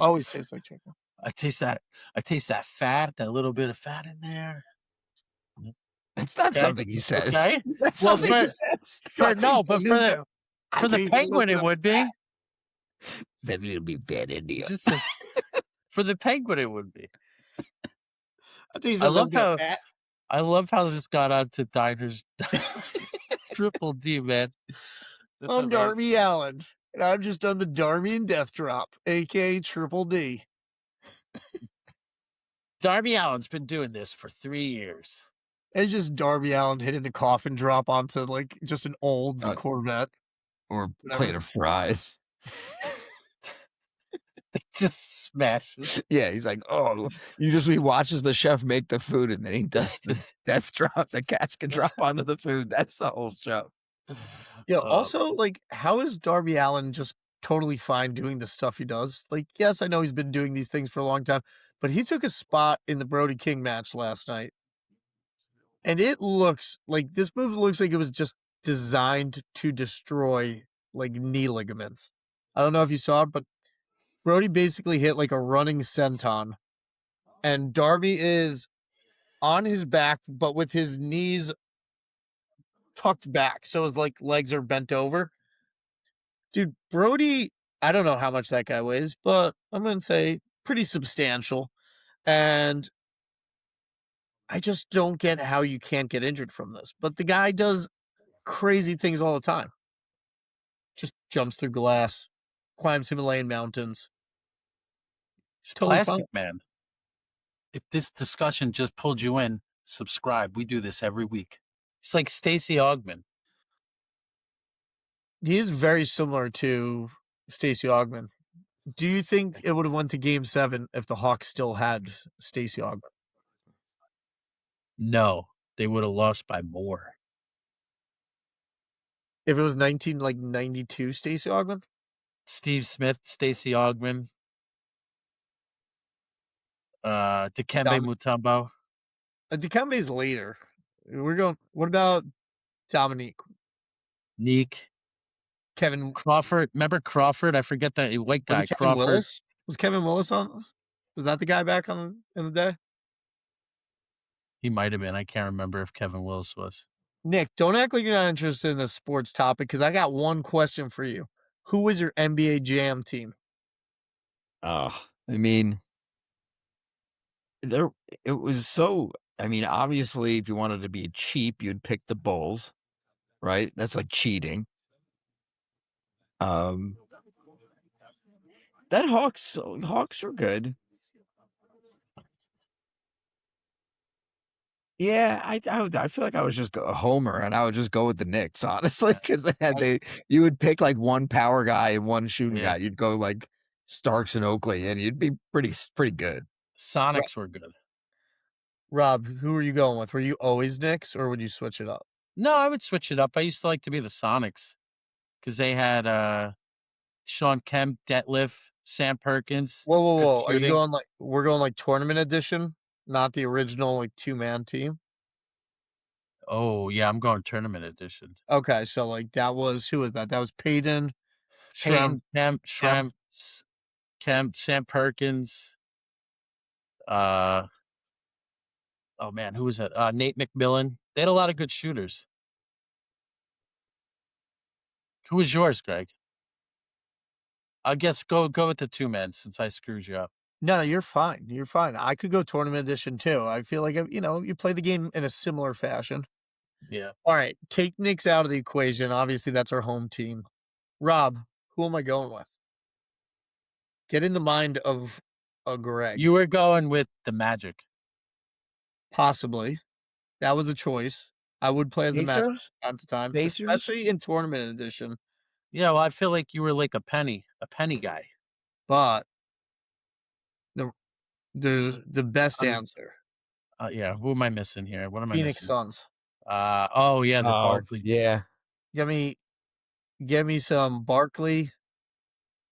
Always tastes like chicken. I taste that fat, that little bit of fat in there. It's not something he says. Okay. That's something he says. For the penguin, it would be. Then it'll be bad India. For the penguin, it would be. I love how this got on to Diners. Triple D, man. I'm Darby Allin, and I've just done the Darbian death drop, aka Triple D. Darby Allin's been doing this for 3 years. It's just Darby Allin hitting the coffin drop onto like just an old Corvette or plate of fries. Just smashes. Yeah, he's like, oh, he watches the chef make the food and then he does the death drop, the casket drop onto the food. That's the whole show. Yeah. Also, like, how is Darby Allin just totally fine doing the stuff he does? Like, yes, I know he's been doing these things for a long time, but he took a spot in the Brody King match last night. And it looks like this move looks like it was just designed to destroy like knee ligaments. I don't know if you saw it, but Brody basically hit like a running senton, and Darby is on his back, but with his knees tucked back, so his like legs are bent over. Dude, Brody, I don't know how much that guy weighs, but I'm gonna say pretty substantial, and I just don't get how you can't get injured from this. But the guy does crazy things all the time. Just jumps through glass, climbs Himalayan mountains. It's totally plastic, fun. Man. If this discussion just pulled you in, subscribe. We do this every week. It's like Stacey Augman. He is very similar to Stacey Augman. Do you think it would have went to Game 7 if the Hawks still had Stacey Augman? No, they would have lost by more. If it was 92 Stacey Augman? Steve Smith, Stacey Augman. Dikembe Mutombo. Dikembe's later. What about Dominique? Neek. Kevin Crawford. Remember Crawford? I forget that white guy. Crawford. Willis? Was Kevin Willis on? Was that the guy back in the day? He might have been. I can't remember if Kevin Willis was. Nick, don't act like you're not interested in a sports topic because I got one question for you. Who was your NBA Jam team? It was so. Obviously, if you wanted to be cheap, you'd pick the Bulls, right? That's like cheating. That Hawks were good. Yeah, I feel like I was just a homer, and I would just go with the Knicks, honestly, because you would pick like one power guy and one shooting guy. You'd go like Starks and Oakley, and you'd be pretty good. Sonics were good. Rob, who were you going with? Were you always Knicks, or would you switch it up? No, I would switch it up. I used to like to be the Sonics because they had Sean Kemp, Detlef, Sam Perkins. Whoa! Are you going we're going like tournament edition, not the original like 2-man team? Oh yeah, I'm going tournament edition. Okay, so like who was that? That was Peyton, Kemp, Sam Perkins. Oh man, who was that? Nate McMillan. They had a lot of good shooters. Who was yours, Greg? I guess go with the 2-man since I screwed you up. No, you're fine. You're fine. I could go tournament edition too. I feel like you play the game in a similar fashion. Yeah. All right, take Knicks out of the equation. Obviously, that's our home team. Rob, who am I going with? Get in the mind of a Greg. You were going with the Magic. Possibly. That was a choice. I would play as the Magic time to time, especially in tournament edition. Yeah, well, I feel like you were like a penny guy. But the best answer. Yeah, who am I missing here? What am I Phoenix missing? Suns. Oh yeah, the Barkley. Yeah. Give me some Barkley,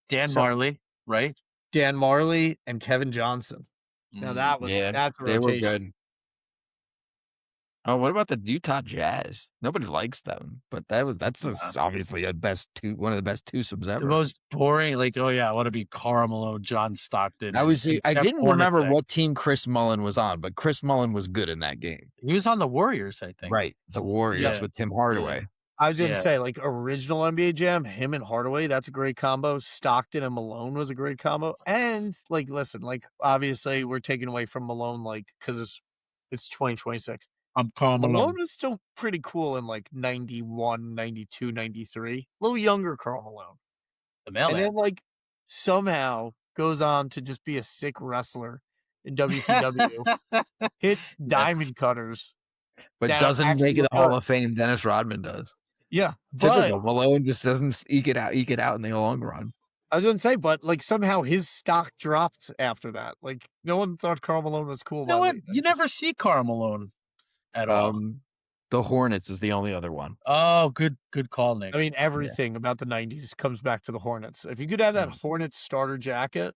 Dan some Marley, right? Dan Marley, and Kevin Johnson. Now Yeah, that's a they were rotation. good. Oh, what about the Utah Jazz? Nobody likes them, but that's obviously one of the best twosomes ever. The most boring, like, oh yeah, I want to be Karl Malone, John Stockton. I didn't remember what team Chris Mullin was on, but Chris Mullin was good in that game. He was on the Warriors, I think. Right, the Warriors with Tim Hardaway. I was gonna say, like, original NBA Jam, him and Hardaway, that's a great combo. Stockton and Malone was a great combo. And like, listen, like, obviously we're taking away from Malone, like, because it's 2026. I'm Karl Malone. Malone was still pretty cool in like 91, 92, 93. A little younger Karl Malone. The mailman. And then like somehow goes on to just be a sick wrestler in WCW. Hits diamond cutters. But doesn't make it the Hall of Fame. Dennis Rodman does. Yeah. Typical. Malone just doesn't eke it out in the long run. I was going to say, but like somehow his stock dropped after that. Like no one thought Karl Malone was cool. You know what? You never see Karl Malone at all. The Hornets is the only other one. Oh, good call, Nick. I mean, everything about the 90s comes back to the Hornets. If you could have that Hornets starter jacket,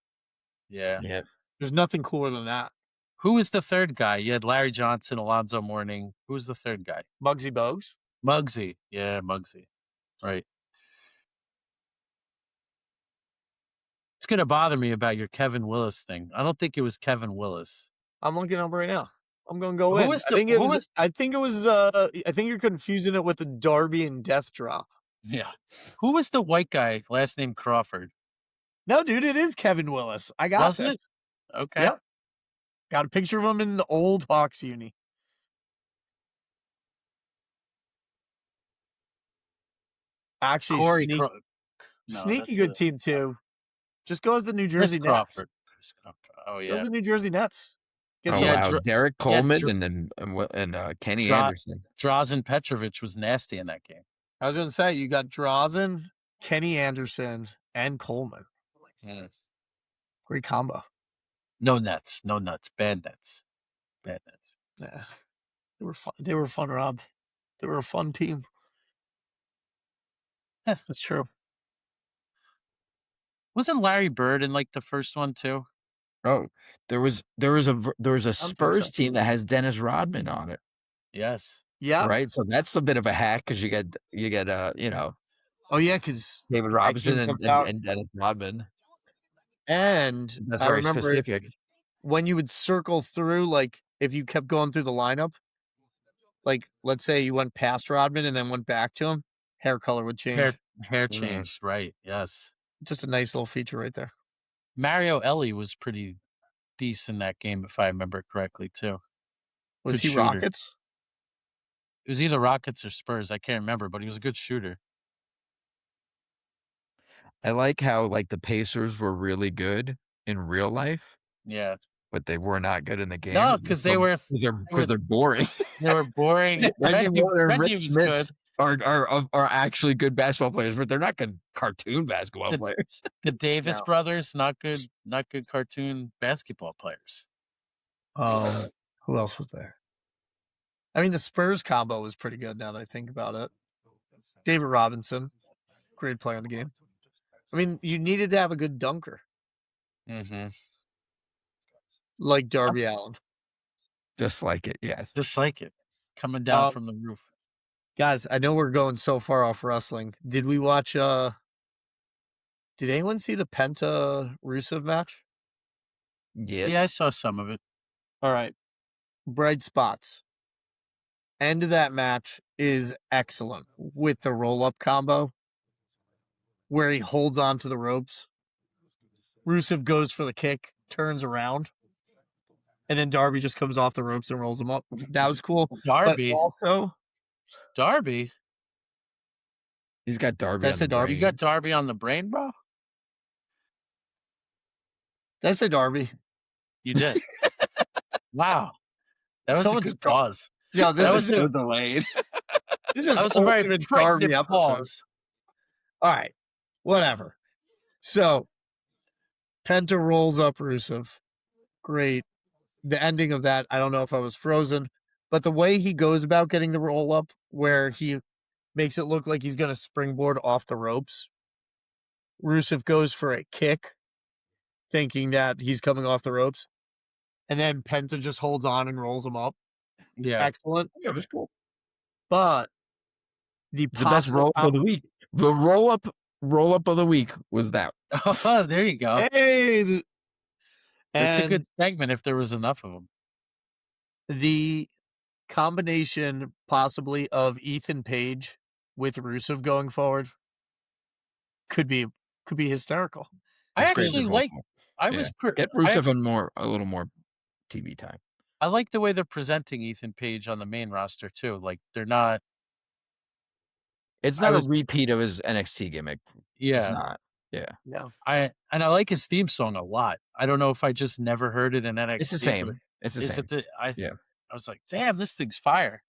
yeah, there's nothing cooler than that. Who was the third guy? You had Larry Johnson, Alonzo Mourning. Who was the third guy? Muggsy Bogues. Muggsy. Yeah, Muggsy. Right. It's going to bother me about your Kevin Willis thing. I don't think it was Kevin Willis. I'm looking up right now. I'm going to go in. I think you're confusing it with the Darbian death drop. Yeah. Who was the white guy, last name Crawford? No, dude, it is Kevin Willis. I got this. Okay. Yep. Got a picture of him in the old Hawks uni. Actually, sneaky good team too. Just go as the New Jersey Nets. Chris Crawford. Oh yeah. Go to the New Jersey Nets. Derek Coleman and Kenny Anderson. Drazen Petrovic was nasty in that game. I was going to say, you got Drazen, Kenny Anderson, and Coleman. Great combo. No nuts. Bad nuts. Yeah. They were fun, Rob. They were a fun team. That's true. Wasn't Larry Bird in like the first one too? Oh, there was a Spurs team that has Dennis Rodman on it. Yes. Yeah. Right. So that's a bit of a hack because you get Oh yeah, because David Robinson and Dennis Rodman. And that's very specific. When you would circle through, like if you kept going through the lineup, like let's say you went past Rodman and then went back to him, hair color would change. Hair change, right? Yes. Just a nice little feature right there. Mario Ellie was pretty decent in that game, if I remember correctly, too. Was he Rockets? It was either Rockets or Spurs. I can't remember, but he was a good shooter. I like how the Pacers were really good in real life. Yeah. But they were not good in the game. No, because they're boring. They were boring. Reggie was good. Are actually good basketball players, but they're not good cartoon basketball players. The Davis brothers, not good cartoon basketball players. Who else was there? I mean, the Spurs combo was pretty good now that I think about it. David Robinson, great player in the game. I mean, you needed to have a good dunker. Mm-hmm. Like Darby Allin. Just like it, yes. Just like it. Coming down from the roof. Guys, I know we're going so far off wrestling. Did we watch did anyone see the Penta Rusev match? Yes. Yeah, I saw some of it. All right. Bright spots. End of that match is excellent with the roll-up combo where he holds on to the ropes. Rusev goes for the kick, turns around, and then Darby just comes off the ropes and rolls him up. That was cool. Darby. But also, Darby? He's got Darby on the Darby. You got Darby on the brain, bro? Did I say Darby? You did. Wow. That was a good pause. Yeah, that was so delayed. That was a very Darby pause. All right. Whatever. So, Penta rolls up Rusev. Great. the ending of that, I don't know if I was frozen, but the way he goes about getting the roll up, where he makes it look like he's going to springboard off the ropes. Rusev goes for a kick, thinking that he's coming off the ropes, and then Penta just holds on and rolls him up. Yeah. Excellent. Yeah, it was cool. But it's the best roll up of the week. The roll up of the week was that. Oh, there you go. Hey, it's a good segment if there was enough of them. The combination possibly of Ethan Page with Rusev going forward could be hysterical. I actually like. Get Rusev a little more TV time. I like the way they're presenting Ethan Page on the main roster too. Like they're not. It's not a repeat of his NXT gimmick. Yeah, it's not. Yeah. No. I like his theme song a lot. I don't know if I just never heard it in NXT. It's the same. It's the same. I was like, damn, this thing's fire.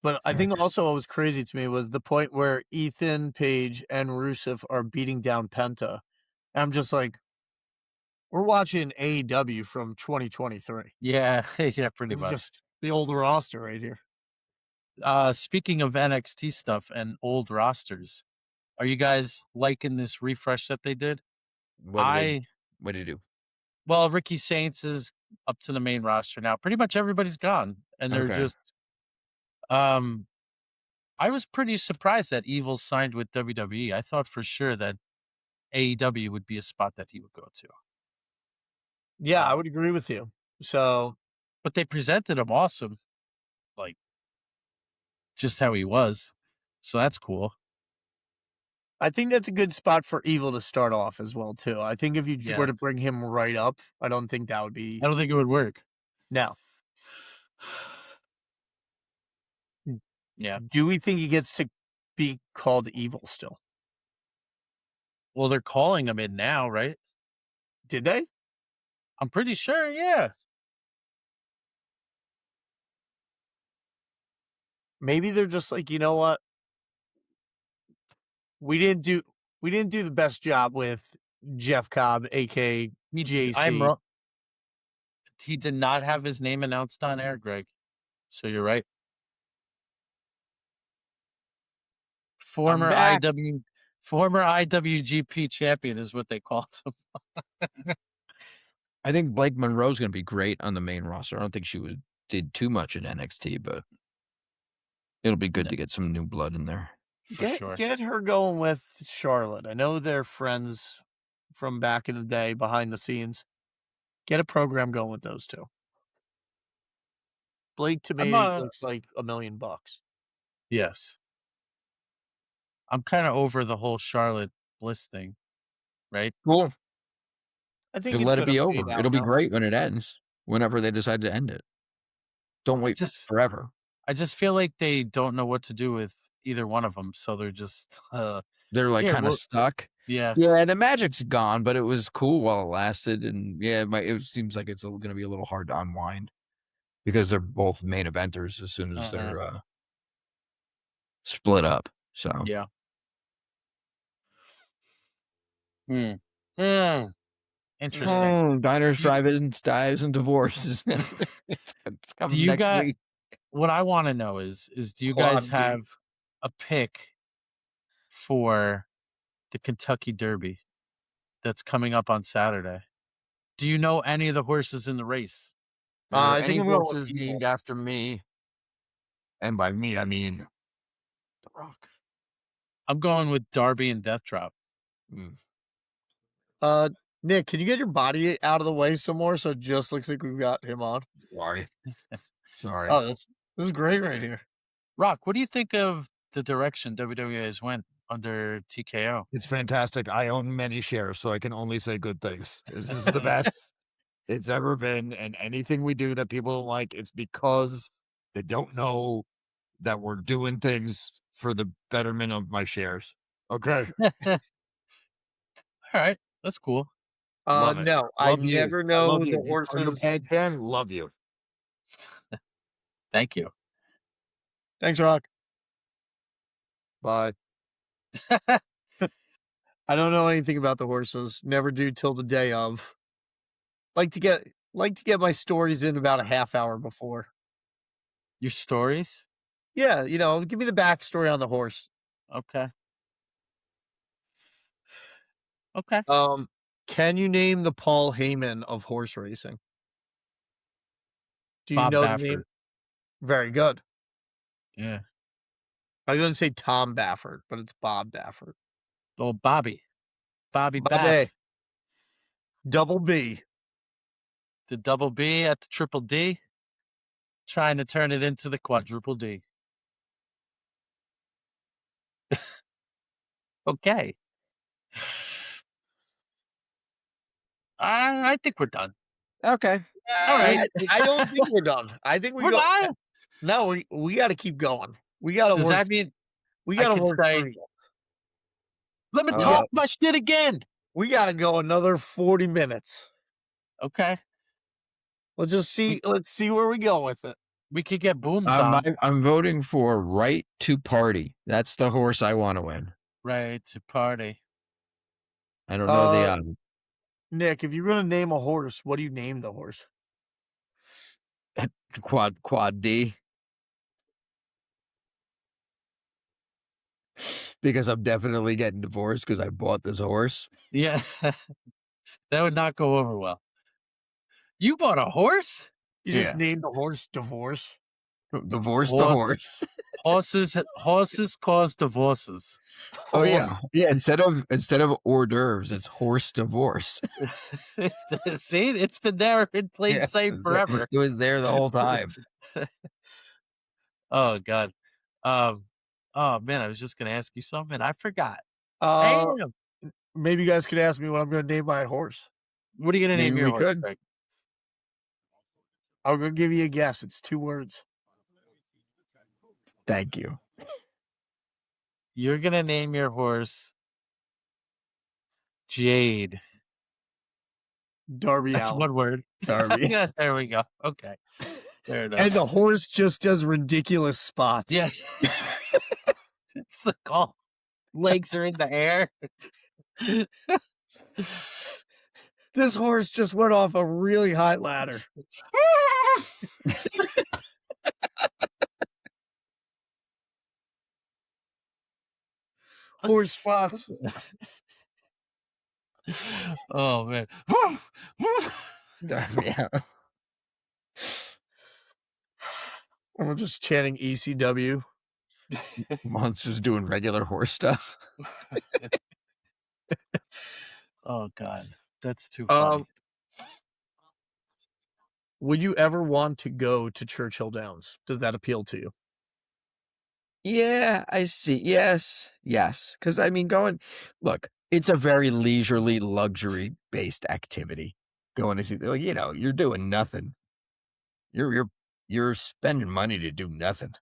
But I think also what was crazy to me was the point where Ethan Page and Rusev are beating down Penta. And I'm just like, we're watching AEW from 2023. Yeah, yeah, pretty it's much. Just the old roster right here. Speaking of NXT stuff and old rosters, are you guys liking this refresh that they did? What did they do? Well, Ricky Saints is up to the main roster now. Pretty much everybody's gone, and they're just. I was pretty surprised that Evil signed with WWE. I thought for sure that AEW would be a spot that he would go to. Yeah, I would agree with you. So, but they presented him awesome, like just how he was. So that's cool. I think that's a good spot for Evil to start off as well, too. I think if you were to bring him right up, I don't think that would be... I don't think it would work. No. Yeah. Do we think he gets to be called Evil still? Well, they're calling him in now, right? Did they? I'm pretty sure, yeah. Maybe they're just like, you know what? We didn't do the best job with Jeff Cobb, aka JC. I'm wrong. He did not have his name announced on air, Greg. So you're right. Former IWGP champion is what they called him. I think Blake Monroe's going to be great on the main roster. I don't think she did too much in NXT, but it'll be good to get some new blood in there. Get her going with Charlotte. I know they're friends from back in the day behind the scenes. Get a program going with those two. Blake to me looks like $1 million. Yes. I'm kind of over the whole Charlotte Bliss thing, right? Cool. I think let it be over. It'll be great when it ends, whenever they decide to end it. Don't wait forever. I just feel like they don't know what to do with either one of them, so they're just they're like kind of stuck. Yeah, the magic's gone, but it was cool while it lasted, and it seems like it's going to be a little hard to unwind because they're both main eventers as soon as they're split up. So yeah. Interesting. Diners, drive-ins, dives, and divorces. It's coming next week. What I want to know is do you guys have a pick for the Kentucky Derby that's coming up on Saturday? Do you know any of the horses in the race? I think horses named after me, and by me I mean The Rock. I'm going with Darby and Death Drop. Nick, can you get your body out of the way some more so it just looks like we've got him on? Sorry. Oh, this is great right here. Rock, what do you think of the direction WWE has went under TKO? It's fantastic. I own many shares, so I can only say good things. This is the best it's ever been, and anything we do that people don't like, it's because they don't know that we're doing things for the betterment of my shares. Okay. All right. That's cool. No, I never know the horses. Fan, love you. Thank you. Thanks, Rock. Bye. I don't know anything about the horses. Never do till the day of. Like to get like to get my stories in about a half hour before. Your stories? Yeah, give me the backstory on the horse. Okay. Okay. Can you name the Paul Heyman of horse racing? Do you Bob know the Baffert. name? Very good. Yeah. I was going to say Tom Baffert, but it's Bob Baffert. Oh, Bobby Bobby. Baff. Double B. The double B at the triple D, trying to turn it into the quadruple D. Okay. I think we're done. Okay. All right. I don't think we're done. I think We're not. No, we got to keep going. We got to Does work. that mean We I got to could work. say, let me Oh, talk my shit again? We got to go another 40 minutes. Okay. Let's see where we go with it. We could get Booms on. I'm voting for Right to Party. That's the horse I want to win. Right to Party. I don't know the Nick, if you're going to name a horse, what do you name the horse? Quad D. Because I'm definitely getting divorced because I bought this horse. Yeah. That would not go over well. You bought a horse? You just named the horse Divorce? Divorce the horse. Horses cause divorces. Oh yeah. Yeah, instead of hors d'oeuvres, it's horse divorce. See, it's been there in plain sight forever. It was there the whole time. Oh God. Oh man, I was just gonna ask you something. I forgot. Damn. Maybe you guys could ask me what I'm going to name my horse. What are you gonna name your horse? Could. I'm going to give you a guess. It's 2 words. Thank you. You're gonna name your horse Jade. Darby That's Allin. 1 word. Darby. Yeah, there we go. Okay. There it is. And the horse just does ridiculous spots. Yeah. It's like all legs are in the air. This horse just went off a really high ladder. Horse spots. Oh man. Yeah. We're just chanting ECW. Monsters doing regular horse stuff. Oh God. That's too funny. Would you ever want to go to Churchill Downs? Does that appeal to you? Yeah, I see. Yes. Because I mean, look, it's a very leisurely, luxury-based activity. Going to see, you're doing nothing. You're spending money to do nothing.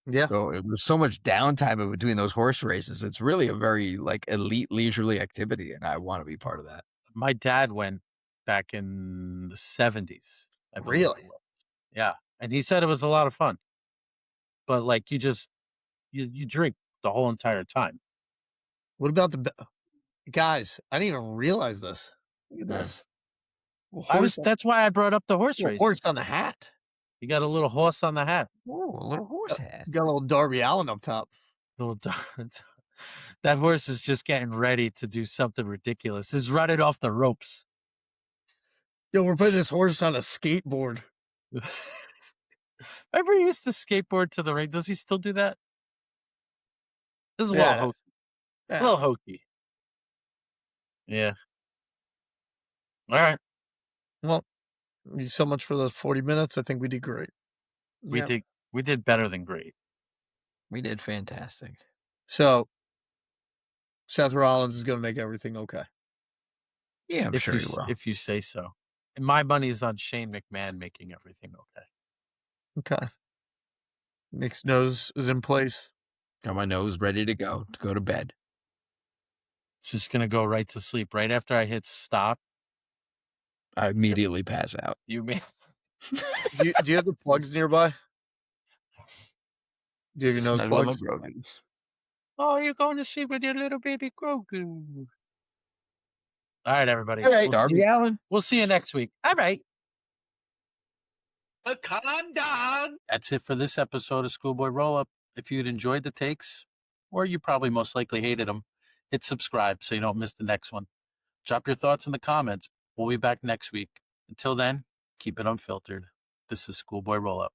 Yeah. So there's so much downtime in between those horse races. It's really a very elite leisurely activity, and I want to be part of that. My dad went back in the 70s. I believe Really? it was. Yeah. And he said it was a lot of fun. But you drink the whole entire time. What about guys? I didn't even realize this. Look at this. That's why I brought up the horse race. Horse on the hat. You got a little horse on the hat. Oh, a little horse hat. You got a little Darby Allin up top. That horse is just getting ready to do something ridiculous. He's running off the ropes. Yo, we're putting this horse on a skateboard. Remember he used to skateboard to the ring? Does he still do that? This is a Yeah. little hokey. Yeah. A little hokey. Yeah. All right. Well, thank you so much for those 40 minutes. I think we did great. We did better than great. We did fantastic. So, Seth Rollins is going to make everything okay. Yeah, I'm sure he will. If you say so. And my money is on Shane McMahon making everything okay. Okay. Nick's nose is in place. Got my nose ready to go to bed. It's just going to go right to sleep. Right after I hit stop. I immediately pass out. You may. Do you have the plugs nearby? Do you have your nose plugs? Oh, you're going to sleep with your little baby Grogu. All right, everybody. All right, Darby Allin. We'll see you next week. All right. the condom. That's it for this episode of Schoolboy Rollup. If you'd enjoyed the takes, or you probably most likely hated them, hit subscribe so you don't miss the next one. Drop your thoughts in the comments. We'll be back next week. Until then, keep it unfiltered. This is Schoolboy Rollup.